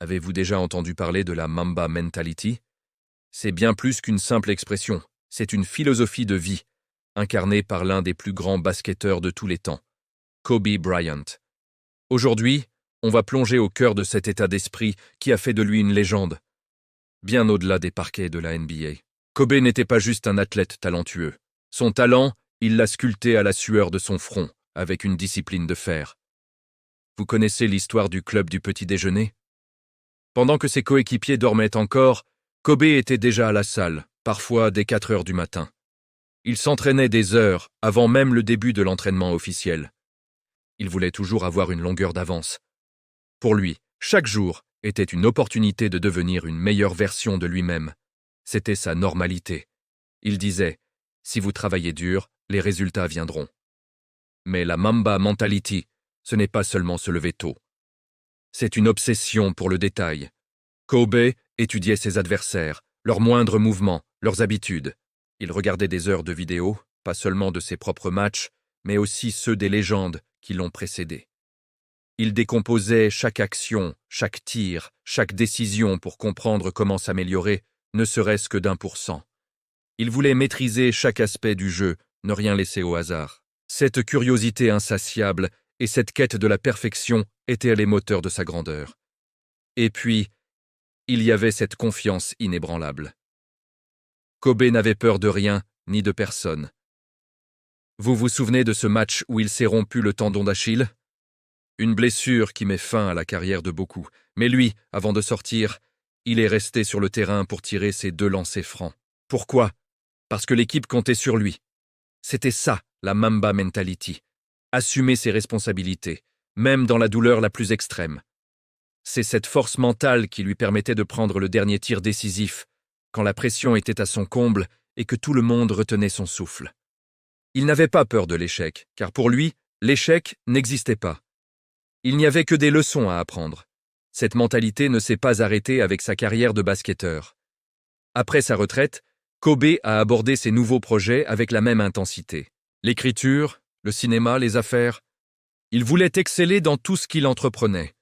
Avez-vous déjà entendu parler de la Mamba Mentality? C'est bien plus qu'une simple expression, c'est une philosophie de vie, incarnée par l'un des plus grands basketteurs de tous les temps, Kobe Bryant. Aujourd'hui, on va plonger au cœur de cet état d'esprit qui a fait de lui une légende, bien au-delà des parquets de la NBA. Kobe n'était pas juste un athlète talentueux. Son talent, il l'a sculpté à la sueur de son front, avec une discipline de fer. Vous connaissez l'histoire du club du petit déjeuner? Pendant que ses coéquipiers dormaient encore, Kobe était déjà à la salle, parfois dès 4 heures du matin. Il s'entraînait des heures avant même le début de l'entraînement officiel. Il voulait toujours avoir une longueur d'avance. Pour lui, chaque jour était une opportunité de devenir une meilleure version de lui-même. C'était sa normalité. Il disait « Si vous travaillez dur, les résultats viendront ». Mais la Mamba Mentality, ce n'est pas seulement se lever tôt. C'est une obsession pour le détail. Kobe étudiait ses adversaires, leurs moindres mouvements, leurs habitudes. Il regardait des heures de vidéos, pas seulement de ses propres matchs, mais aussi ceux des légendes qui l'ont précédé. Il décomposait chaque action, chaque tir, chaque décision pour comprendre comment s'améliorer, ne serait-ce que d'1%. Il voulait maîtriser chaque aspect du jeu, ne rien laisser au hasard. Cette curiosité insatiable et cette quête de la perfection étaient les moteurs de sa grandeur. Et puis, il y avait cette confiance inébranlable. Kobe n'avait peur de rien ni de personne. Vous vous souvenez de ce match où il s'est rompu le tendon d'Achille? Une blessure qui met fin à la carrière de beaucoup. Mais lui, avant de sortir, il est resté sur le terrain pour tirer ses 2 lancers francs. Pourquoi? Parce que l'équipe comptait sur lui. C'était ça, la Mamba Mentality. Assumer ses responsabilités, même dans la douleur la plus extrême. C'est cette force mentale qui lui permettait de prendre le dernier tir décisif, quand la pression était à son comble et que tout le monde retenait son souffle. Il n'avait pas peur de l'échec, car pour lui, l'échec n'existait pas. Il n'y avait que des leçons à apprendre. Cette mentalité ne s'est pas arrêtée avec sa carrière de basketteur. Après sa retraite, Kobe a abordé ses nouveaux projets avec la même intensité. L'écriture, le cinéma, les affaires. Il voulait exceller dans tout ce qu'il entreprenait.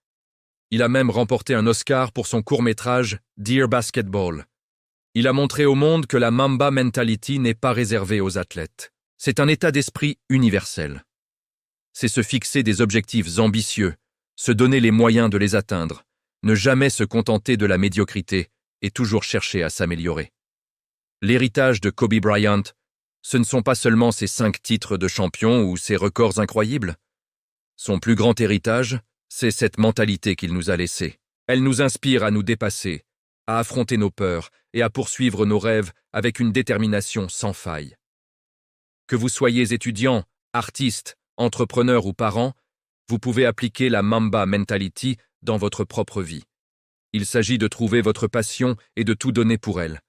Il a même remporté un Oscar pour son court-métrage Dear Basketball. Il a montré au monde que la Mamba Mentality n'est pas réservée aux athlètes. C'est un état d'esprit universel. C'est se fixer des objectifs ambitieux, se donner les moyens de les atteindre, ne jamais se contenter de la médiocrité et toujours chercher à s'améliorer. L'héritage de Kobe Bryant, ce ne sont pas seulement ses 5 titres de champion ou ses records incroyables. Son plus grand héritage, c'est cette mentalité qu'il nous a laissée. Elle nous inspire à nous dépasser, à affronter nos peurs et à poursuivre nos rêves avec une détermination sans faille. Que vous soyez étudiant, artiste, entrepreneur ou parent, vous pouvez appliquer la Mamba Mentality dans votre propre vie. Il s'agit de trouver votre passion et de tout donner pour elle.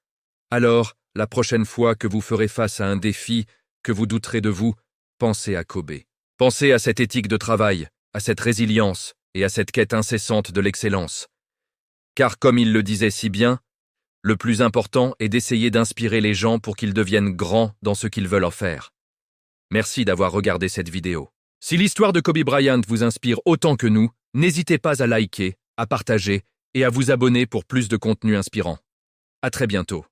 Alors, la prochaine fois que vous ferez face à un défi, que vous douterez de vous, pensez à Kobe. Pensez à cette éthique de travail, à cette résilience et à cette quête incessante de l'excellence. Car comme il le disait si bien, le plus important est d'essayer d'inspirer les gens pour qu'ils deviennent grands dans ce qu'ils veulent en faire. Merci d'avoir regardé cette vidéo. Si l'histoire de Kobe Bryant vous inspire autant que nous, n'hésitez pas à liker, à partager et à vous abonner pour plus de contenu inspirant. À très bientôt.